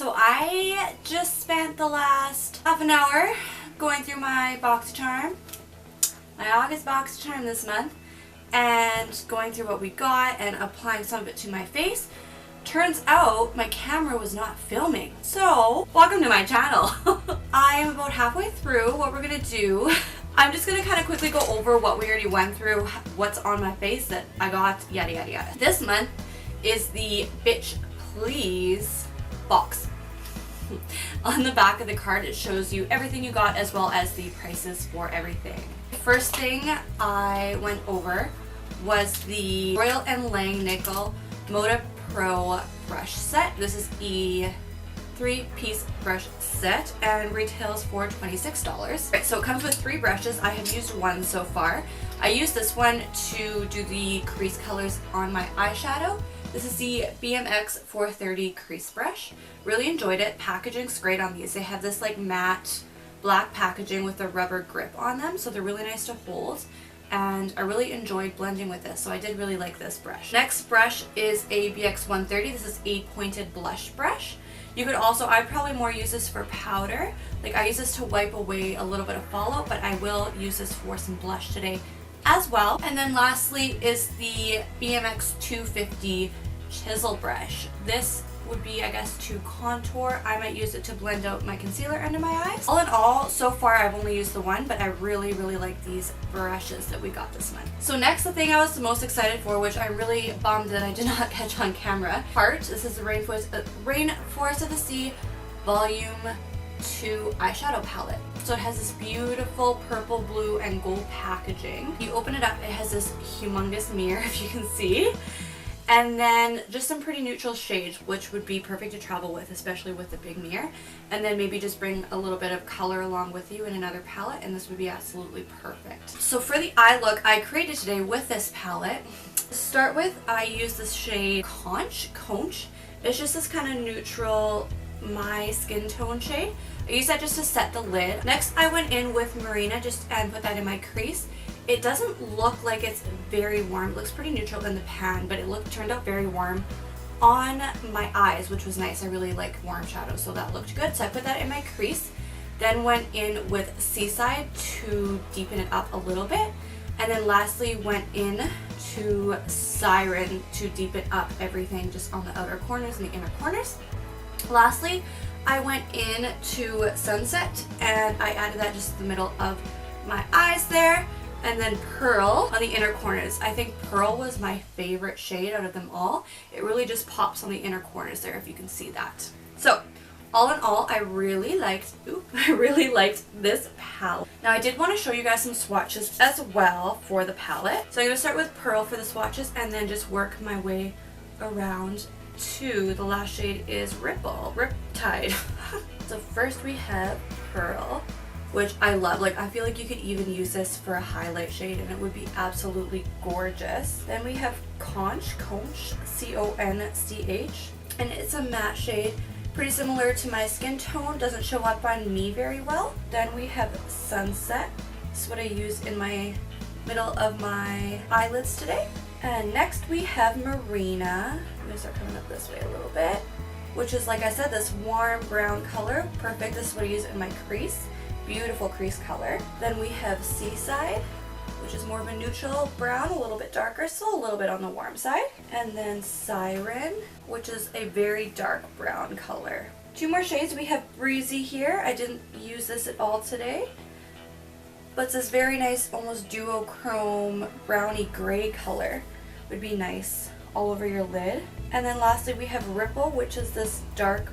So I just spent the last half an hour going through my BOXYCHARM, my August BOXYCHARM this month, and going through what we got and applying some of it to my face. Turns out my camera was not filming. So, welcome to my channel. I am about halfway through what we're gonna do. I'm just gonna kind of quickly go over what we already went through, what's on my face that I got, yada yada yada. This month is the Bitch Please box. On the back of the card it shows you everything you got as well as the prices for everything. First thing I went over was the Royal & Lang Nickel Moda Pro brush set. This is a 3-piece brush set and retails for $26. Right, so it comes with 3 brushes. I have used one so far. I used this one to do the crease colors on my eyeshadow. This is the BMX 430 crease brush. Really enjoyed it. Packaging's great on these. They have this like matte black packaging with a rubber grip on them, so they're really nice to hold. And I really enjoyed blending with this, so I did really like this brush. Next brush is a BX 130. This is a pointed blush brush. You could also, I'd probably more use this for powder. Like I use this to wipe away a little bit of fallout, but I will use this for some blush today as well. And then lastly is the BMX 250 chisel brush. This would be, I guess, to contour. I might use it to blend out my concealer under my eyes. All in all, so far I've only used the one, but I really like these brushes that we got this month. So next, the thing I was the most excited for, which I'm really bummed that I did not catch on camera. This is the Rainforest of the Sea Volume 2 eyeshadow palette. So it has this beautiful purple, blue, and gold packaging. You open it up, it has this humongous mirror, if you can see. And then just some pretty neutral shades, which would be perfect to travel with, especially with the big mirror. And then maybe just bring a little bit of color along with you in another palette, and this would be absolutely perfect. So for the eye look I created today with this palette, to start with, I use this shade Conch. It's just this kind of neutral, my skin tone shade. I use that just to set the lid. Next, I went in with Marina and put that in my crease. It doesn't look like it's very warm. It looks pretty neutral in the pan, but it turned out very warm on my eyes, which was nice. I really like warm shadows, so that looked good. So I put that in my crease, then went in with Seaside to deepen it up a little bit, and then lastly went in to Siren to deepen up everything just on the outer corners and the inner corners. Lastly, I went in to Sunset and I added that just in the middle of my eyes there. And then Pearl on the inner corners. I think Pearl was my favorite shade out of them all. It really just pops on the inner corners there, if you can see that. So, all in all, I really liked this palette. Now I did want to show you guys some swatches as well for the palette. So I'm going to start with Pearl for the swatches and then just work my way around to the last shade is Riptide. So first we have Pearl, which I love. Like, I feel like you could even use this for a highlight shade and it would be absolutely gorgeous. Then we have Conch, C-O-N-C-H, and it's a matte shade, pretty similar to my skin tone, doesn't show up on me very well. Then we have Sunset. This is what I use in my middle of my eyelids today. And next we have Marina. I'm gonna start coming up this way a little bit, which is, like I said, this warm brown color. Perfect. This is what I use in my crease. Beautiful crease color. Then we have Seaside, which is more of a neutral brown, a little bit darker, so a little bit on the warm side. And then Siren, which is a very dark brown color. 2 more shades. We have Breezy here. I didn't use this at all today, but it's this very nice, almost duochrome browny gray color. Would be nice all over your lid. And then lastly we have Ripple, which is this dark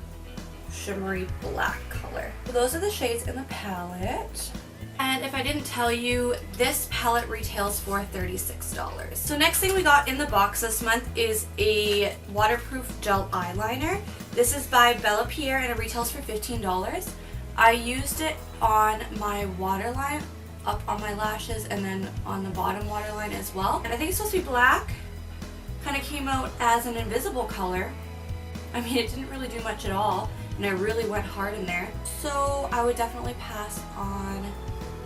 shimmery black color. So those are the shades in the palette. And if I didn't tell you, this palette retails for $36. So next thing we got in the box this month is a waterproof gel eyeliner. This is by Bella Pierre and it retails for $15. I used it on my waterline, up on my lashes, and then on the bottom waterline as well. And I think it's supposed to be black. Kind of came out as an invisible color. I mean, it didn't really do much at all, and I really went hard in there. So I would definitely pass on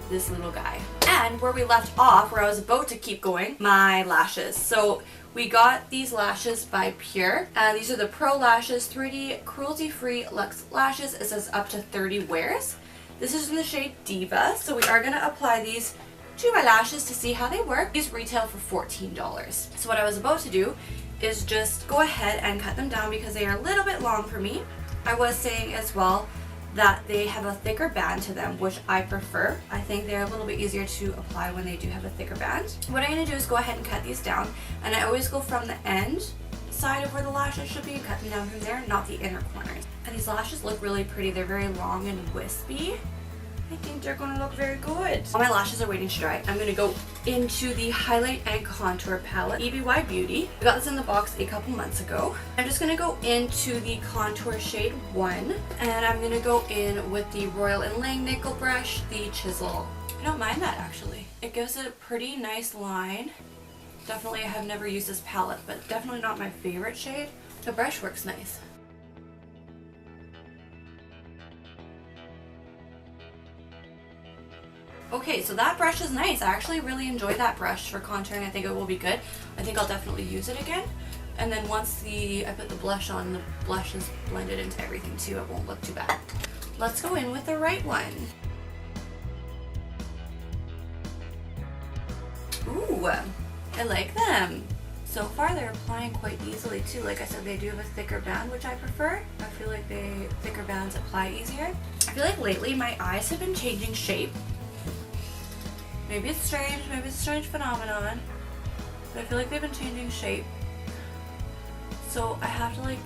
this little guy. And where we left off, where I was about to keep going, my lashes. So we got these lashes by Pure. These are the Pro Lashes 3D Cruelty-Free Luxe Lashes. It says up to 30 wears. This is in the shade Diva. So we are going to apply these to my lashes to see how they work. These retail for $14. So what I was about to do is just go ahead and cut them down because they are a little bit long for me. I was saying as well that they have a thicker band to them, which I prefer. I think they're a little bit easier to apply when they do have a thicker band. What I'm going to do is go ahead and cut these down, and I always go from the end side of where the lashes should be and cut them down from there, not the inner corners. And these lashes look really pretty. They're very long and wispy. I think they're going to look very good. While my lashes are waiting to dry, I'm going to go into the Highlight and Contour Palette, EBY Beauty. I got this in the box a couple months ago. I'm just going to go into the Contour Shade 1, and I'm going to go in with the Royal & Lang Nickel Brush, the Chisel. I don't mind that actually. It gives it a pretty nice line. Definitely, I have never used this palette, but definitely not my favorite shade. The brush works nice. Okay, so that brush is nice. I actually really enjoy that brush for contouring. I think it will be good. I think I'll definitely use it again. And then once I put the blush on, the blush is blended into everything too. It won't look too bad. Let's go in with the right one. Ooh, I like them. So far they're applying quite easily too. Like I said, they do have a thicker band, which I prefer. I feel like thicker bands apply easier. I feel like lately my eyes have been changing shape. Maybe it's strange, maybe it's a strange phenomenon, but I feel like they've been changing shape. So I have to like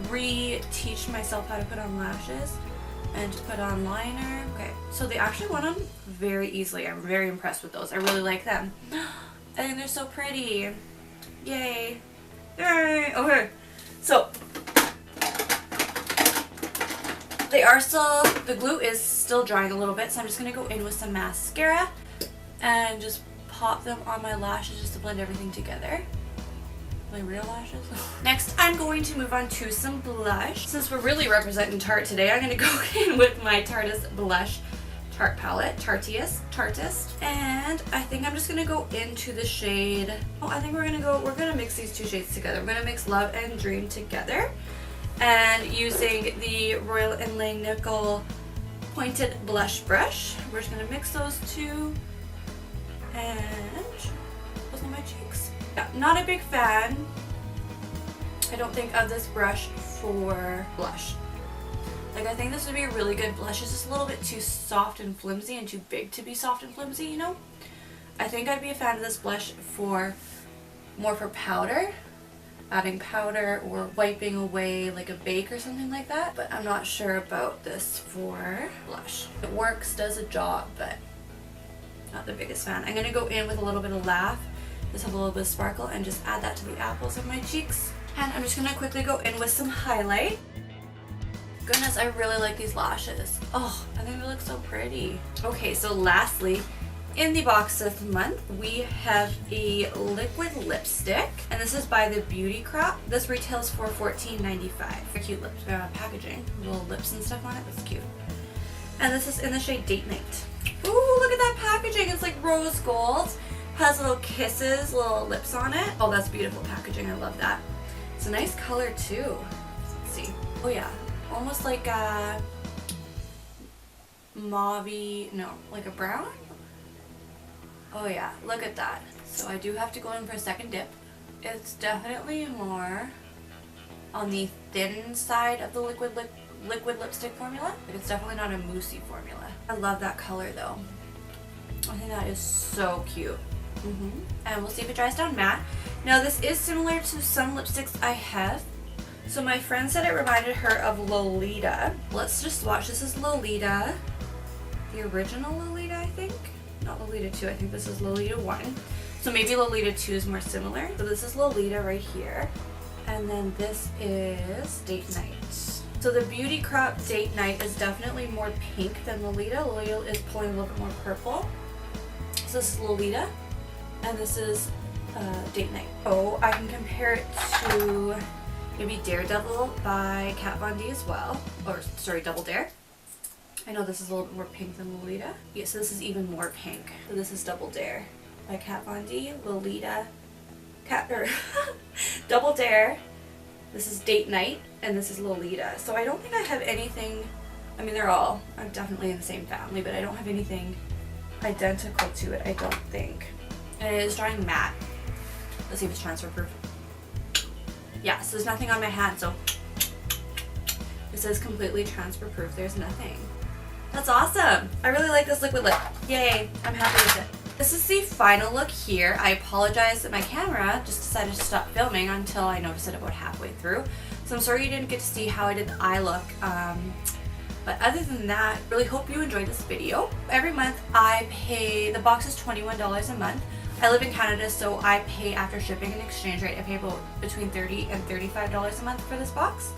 re-teach myself how to put on lashes and to put on liner. Okay, so they actually went on very easily. I'm very impressed with those. I really like them. I think they're so pretty. Yay. Yay. Okay, so they are still, the glue is still drying a little bit, so I'm just going to go in with some mascara and just pop them on my lashes just to blend everything together. My real lashes. Next, I'm going to move on to some blush. Since we're really representing Tarte today, I'm going to go in with my Tarteist Blush Tarte palette, Tarteist, and I think I'm just going to go into the shade, I think we're going to mix these two shades together. We're going to mix Love and Dream together. And using the Royal & Lang Nickel Pointed Blush Brush, we're just going to mix those two and those on my cheeks. Yeah, not a big fan, I don't think, of this brush for blush. Like, I think this would be a really good blush. It's just a little bit too soft and flimsy and too big to be soft and flimsy, you know? I think I'd be a fan of this blush for more for powder. Adding powder or wiping away like a bake or something like that, but I'm not sure about this for blush. It works, does a job, but not the biggest fan. I'm going to go in with a little bit of Laugh, just have a little bit of sparkle, and just add that to the apples of my cheeks. And I'm just going to quickly go in with some highlight. Goodness, I really like these lashes. Oh, I think they look so pretty. Okay, so lastly, in the box this month, we have a liquid lipstick, and this is by the Beauty Crop. This retails for $14.95. Very cute lips, packaging, little lips and stuff on it. That's cute. And this is in the shade Date Night. Ooh, look at that packaging. It's like rose gold. Has little kisses, little lips on it. Oh, that's beautiful packaging. I love that. It's a nice color too. Let's see. Oh yeah, almost like a mauve-y, no, like a brown. Oh yeah, look at that. So I do have to go in for a second dip. It's definitely more on the thin side of the liquid lipstick formula. Like, it's definitely not a moussey formula. I love that color though. I think that is so cute. And we'll see if it dries down matte. Now this is similar to some lipsticks I have. So my friend said it reminded her of Lolita. Let's just swatch. This is Lolita. The original Lolita, I think. Not Lolita 2, I think this is Lolita 1. So maybe Lolita 2 is more similar. So this is Lolita right here. And then this is Date Night. So the Beauty Crop Date Night is definitely more pink than Lolita. Lolita is pulling a little bit more purple. So this is Lolita. And this is Date Night. Oh, I can compare it to maybe Daredevil by Kat Von D as well. Or, sorry, Double Dare. I know this is a little bit more pink than Lolita. Yeah, so this is even more pink. So this is Double Dare by Kat Von D. Lolita, Double Dare. This is Date Night, and this is Lolita. So I don't think I have anything, I mean, I'm definitely in the same family, but I don't have anything identical to it, I don't think. And it is drying matte. Let's see if it's transfer proof. Yeah, so there's nothing on my hand, so it says completely transfer proof. There's nothing. That's awesome. I really like this liquid lip. Yay, I'm happy with it. This is the final look here. I apologize that my camera just decided to stop filming until I noticed it about halfway through. So I'm sorry you didn't get to see how I did the eye look. But other than that, really hope you enjoyed this video. Every month I pay, the box is $21 a month. I live in Canada, so I pay after shipping and exchange rate. I pay about between $30 and $35 a month for this box.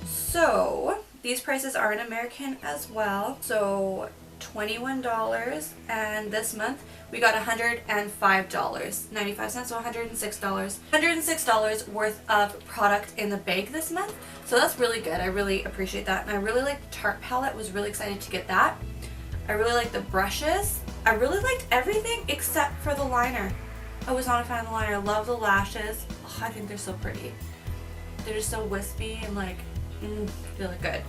So these prices are in American as well. So $21, and this month we got $105.95, so $106. $106 worth of product in the bag this month. So that's really good. I really appreciate that. And I really like the Tarte palette. Was really excited to get that. I really like the brushes. I really liked everything except for the liner. I was not a fan of the liner. I love the lashes. Oh, I think they're so pretty. They're just so wispy and like, they look good.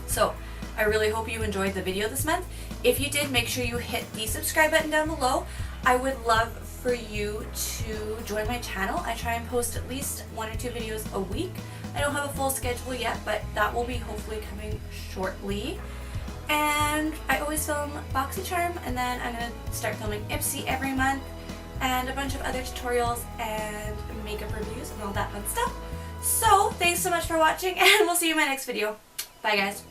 So I really hope you enjoyed the video this month. If you did, make sure you hit the subscribe button down below. I would love for you to join my channel. I try and post at least 1 or 2 videos a week. I don't have a full schedule yet, but that will be hopefully coming shortly. And I always film BOXYCHARM, and then I'm going to start filming Ipsy every month, and a bunch of other tutorials and makeup reviews and all that fun stuff. So thanks so much for watching, and we'll see you in my next video. Bye guys.